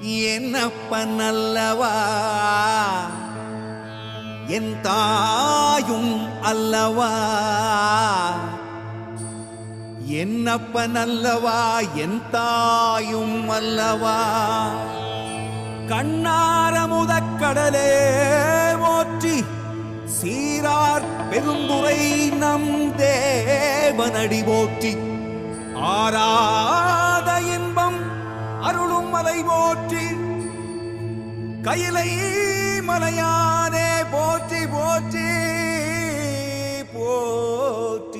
என்னப்பன் அல்லவா என் தாயும் அல்லவா என்னப்பன் அல்லவா என் தாயும் அல்லவா கண்ணார முதக்கடலே போற்றி சீரார் பெருந்துரை நம் தேவனடி போற்றி ஆராத இன்பம் அருளும் மலை போற்றி கையிலை மலையானே போற்றி போற்றி போற்றி